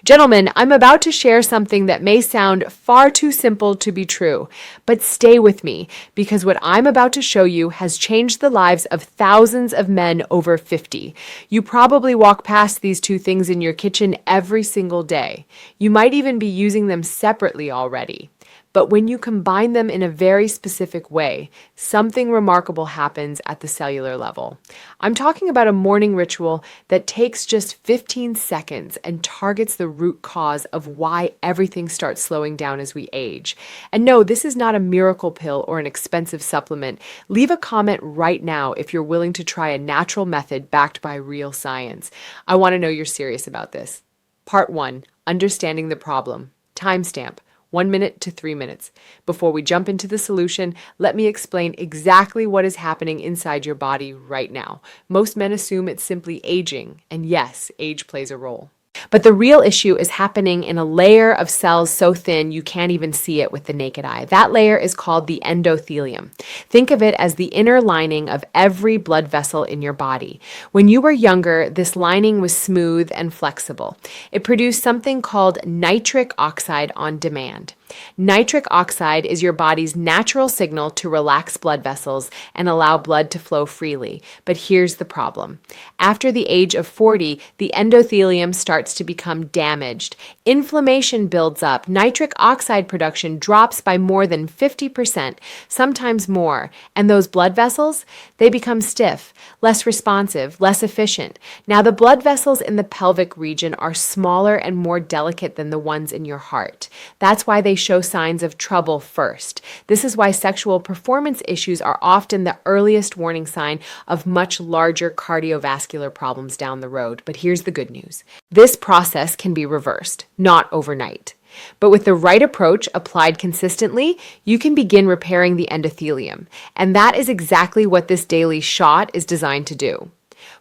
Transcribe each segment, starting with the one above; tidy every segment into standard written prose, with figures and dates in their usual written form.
Gentlemen, I'm about to share something that may sound far too simple to be true, but stay with me because what I'm about to show you has changed the lives of thousands of men over 50. You probably walk past these two things in your kitchen every single day. You might even be using them separately already. But when you combine them in a very specific way, something remarkable happens at the cellular level. I'm talking about a morning ritual that takes just 15 seconds and targets the root cause of why everything starts slowing down as we age. And no, this is not a miracle pill or an expensive supplement. Leave a comment right now if you're willing to try a natural method backed by real science. I want to know you're serious about this. Part 1, understanding the problem. Timestamp. 1 minute to 3 minutes. Before we jump into the solution, let me explain exactly what is happening inside your body right now. Most men assume it's simply aging, and yes, age plays a role. But the real issue is happening in a layer of cells so thin you can't even see it with the naked eye. That layer is called the endothelium. Think of it as the inner lining of every blood vessel in your body. When you were younger, this lining was smooth and flexible. It produced something called nitric oxide on demand. Nitric oxide is your body's natural signal to relax blood vessels and allow blood to flow freely. But here's the problem. After the age of 40, the endothelium starts to become damaged. Inflammation builds up. Nitric oxide production drops by more than 50%, sometimes more. And those blood vessels, they become stiff, less responsive, less efficient. Now, the blood vessels in the pelvic region are smaller and more delicate than the ones in your heart. That's why they show signs of trouble first. This is why sexual performance issues are often the earliest warning sign of much larger cardiovascular problems down the road. But here's the good news. This process can be reversed, not overnight. But with the right approach applied consistently, you can begin repairing the endothelium. And that is exactly what this daily shot is designed to do.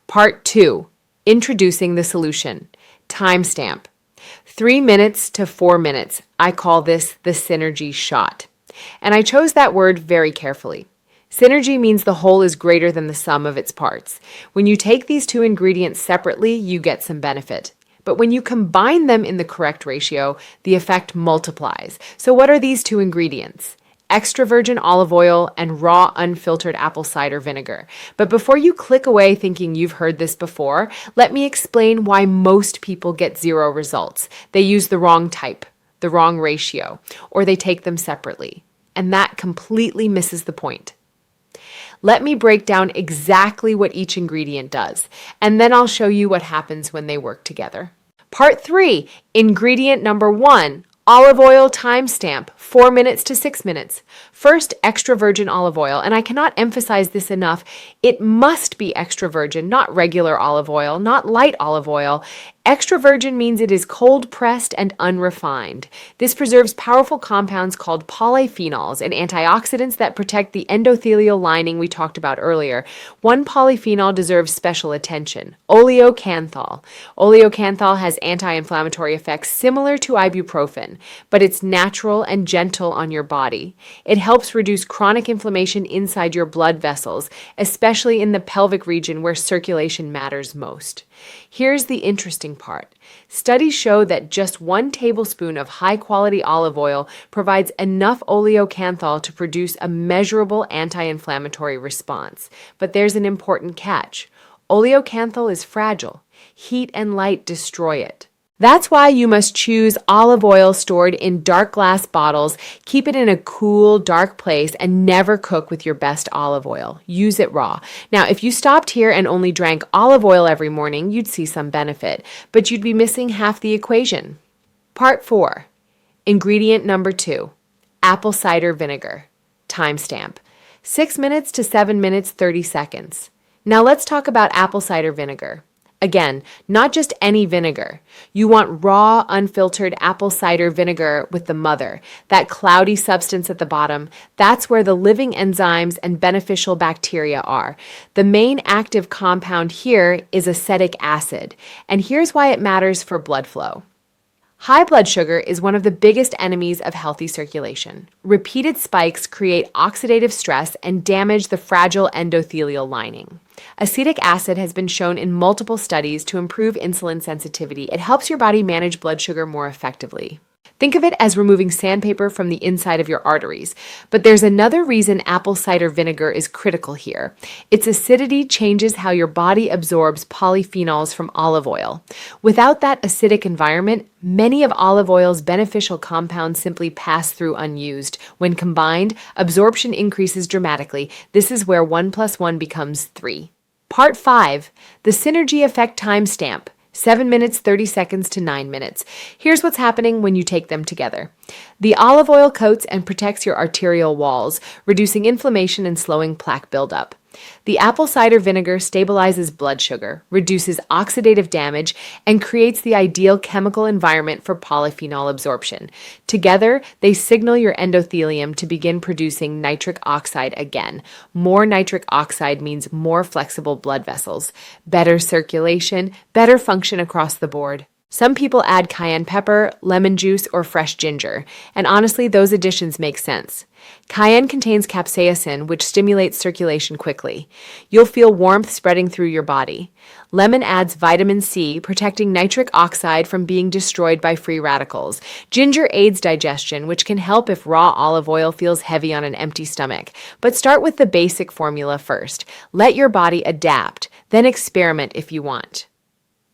Part 2, introducing the solution. Timestamp. 3 minutes to 4 minutes. I call this the synergy shot. And I chose that word very carefully. Synergy means the whole is greater than the sum of its parts. When you take these two ingredients separately, you get some benefit. But when you combine them in the correct ratio, the effect multiplies. So what are these two ingredients? Extra virgin olive oil and raw unfiltered apple cider vinegar. But before you click away thinking you've heard this before, let me explain why most people get zero results. They use the wrong type, the wrong ratio, or they take them separately. And that completely misses the point. Let me break down exactly what each ingredient does, and then I'll show you what happens when they work together. Part 3, ingredient number 1, olive oil timestamp, 4 minutes to 6 minutes. First, extra virgin olive oil, and I cannot emphasize this enough. It must be extra virgin, not regular olive oil, not light olive oil. Extra virgin means it is cold pressed and unrefined. This preserves powerful compounds called polyphenols and antioxidants that protect the endothelial lining we talked about earlier. One polyphenol deserves special attention, oleocanthal. Oleocanthal has anti-inflammatory effects similar to ibuprofen, but it's natural and gentle on your body. It helps reduce chronic inflammation inside your blood vessels, especially in the pelvic region where circulation matters most. Here's the interesting part. Studies show that just 1 tablespoon of high-quality olive oil provides enough oleocanthal to produce a measurable anti-inflammatory response. But there's an important catch. Oleocanthal is fragile. Heat and light destroy it. That's why you must choose olive oil stored in dark glass bottles. Keep it in a cool, dark place and never cook with your best olive oil. Use it raw. Now, if you stopped here and only drank olive oil every morning, you'd see some benefit, but you'd be missing half the equation. Part 4, ingredient number 2, apple cider vinegar. Timestamp, 6 minutes to 7 minutes, 30 seconds. Now let's talk about apple cider vinegar. Again, not just any vinegar. You want raw, unfiltered apple cider vinegar with the mother, that cloudy substance at the bottom. That's where the living enzymes and beneficial bacteria are. The main active compound here is acetic acid, and here's why it matters for blood flow. High blood sugar is one of the biggest enemies of healthy circulation. Repeated spikes create oxidative stress and damage the fragile endothelial lining. Acetic acid has been shown in multiple studies to improve insulin sensitivity. It helps your body manage blood sugar more effectively. Think of it as removing sandpaper from the inside of your arteries. But there's another reason apple cider vinegar is critical here. Its acidity changes how your body absorbs polyphenols from olive oil. Without that acidic environment, many of olive oil's beneficial compounds simply pass through unused. When combined, absorption increases dramatically. This is where 1 + 1 becomes 3. Part 5, the synergy effect timestamp. 7 minutes, 30 seconds to 9 minutes. Here's what's happening when you take them together. The olive oil coats and protects your arterial walls, reducing inflammation and slowing plaque buildup. The apple cider vinegar stabilizes blood sugar, reduces oxidative damage, and creates the ideal chemical environment for polyphenol absorption. Together, they signal your endothelium to begin producing nitric oxide again. More nitric oxide means more flexible blood vessels, better circulation, better function across the board. Some people add cayenne pepper, lemon juice, or fresh ginger, and honestly, those additions make sense. Cayenne contains capsaicin, which stimulates circulation quickly. You'll feel warmth spreading through your body. Lemon adds vitamin C, protecting nitric oxide from being destroyed by free radicals. Ginger aids digestion, which can help if raw olive oil feels heavy on an empty stomach. But start with the basic formula first. Let your body adapt, then experiment if you want.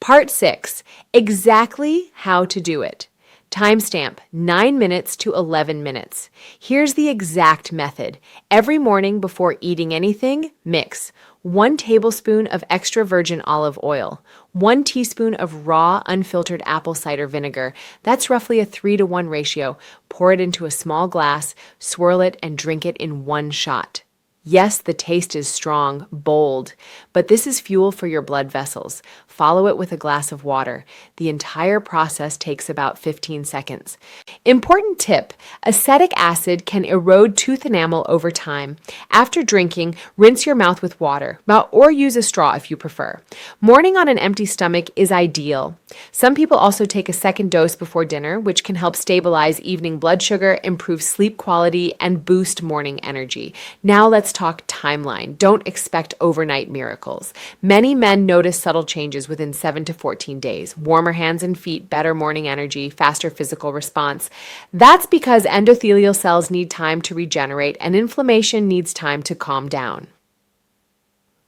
Part 6, exactly how to do it. Timestamp, 9 minutes to 11 minutes. Here's the exact method. Every morning before eating anything, mix 1 tablespoon of extra virgin olive oil, 1 teaspoon of raw, unfiltered apple cider vinegar. That's roughly a 3-to-1 ratio. Pour it into a small glass, swirl it, and drink it in one shot. Yes, the taste is strong, bold, but this is fuel for your blood vessels. Follow it with a glass of water. The entire process takes about 15 seconds. Important tip, acetic acid can erode tooth enamel over time. After drinking, rinse your mouth with water, or use a straw if you prefer. Morning on an empty stomach is ideal. Some people also take a second dose before dinner, which can help stabilize evening blood sugar, improve sleep quality, and boost morning energy. Now let's talk timeline. Don't expect overnight miracles. Many men notice subtle changes within 7 to 14 days. Warmer hands and feet, better morning energy, faster physical response. That's because endothelial cells need time to regenerate and inflammation needs time to calm down.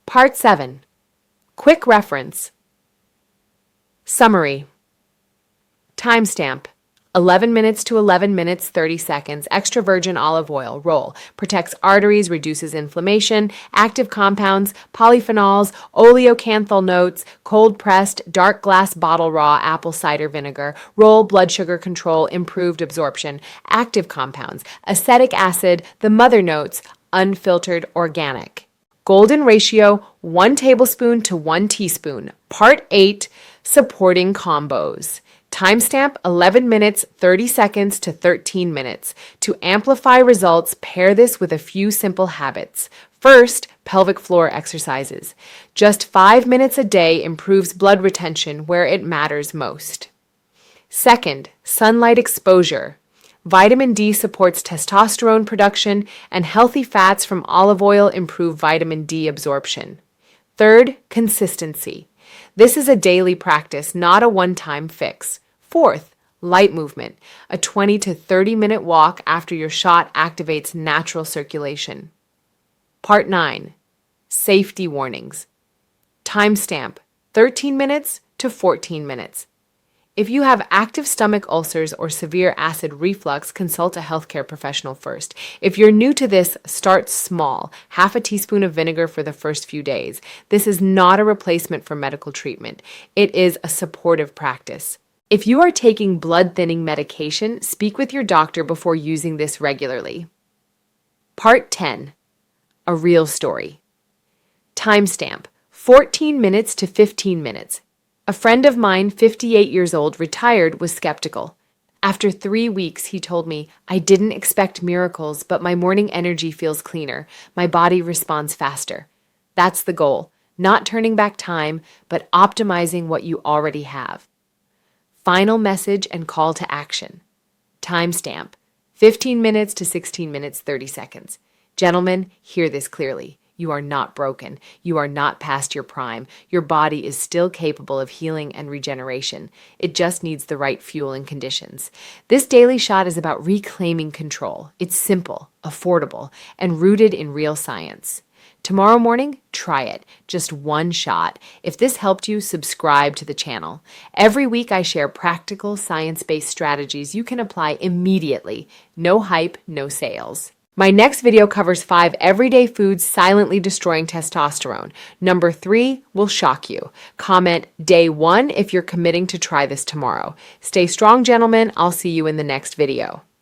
Part 7. Quick reference. Summary. Timestamp. 11 minutes to 11 minutes, 30 seconds. Extra virgin olive oil. Roll. Protects arteries, reduces inflammation. Active compounds, polyphenols, oleocanthal notes, cold-pressed, dark glass bottle raw apple cider vinegar. Roll, blood sugar control, improved absorption. Active compounds, acetic acid, the mother notes, unfiltered, organic. Golden ratio, 1 tablespoon to 1 teaspoon. Part 8, supporting combos. Timestamp 11 minutes, 30 seconds to 13 minutes. To amplify results, pair this with a few simple habits. First, pelvic floor exercises. Just 5 minutes a day improves blood retention where it matters most. Second, sunlight exposure. Vitamin D supports testosterone production, and healthy fats from olive oil improve vitamin D absorption. Third, consistency. This is a daily practice, not a one-time fix. Fourth, light movement. A 20 to 30-minute walk after your shot activates natural circulation. Part 9, safety warnings. Timestamp, 13 minutes to 14 minutes. If you have active stomach ulcers or severe acid reflux, consult a healthcare professional first. If you're new to this, start small. Half a teaspoon of vinegar for the first few days. This is not a replacement for medical treatment. It is a supportive practice. If you are taking blood-thinning medication, speak with your doctor before using this regularly. Part 10, a real story. Timestamp, 14 minutes to 15 minutes. A friend of mine, 58 years old, retired, was skeptical. After 3 weeks, he told me, "I didn't expect miracles, but my morning energy feels cleaner. My body responds faster." That's the goal. Not turning back time, but optimizing what you already have. Final message and call to action. Timestamp: 15 minutes to 16 minutes, 30 seconds. Gentlemen, hear this clearly. You are not broken. You are not past your prime. Your body is still capable of healing and regeneration. It just needs the right fuel and conditions. This daily shot is about reclaiming control. It's simple, affordable, and rooted in real science. Tomorrow morning, try it. Just one shot. If this helped you, subscribe to the channel. Every week I share practical, science-based strategies you can apply immediately. No hype, no sales. My next video covers 5 everyday foods silently destroying testosterone. Number 3 will shock you. Comment day 1 if you're committing to try this tomorrow. Stay strong, gentlemen. I'll see you in the next video.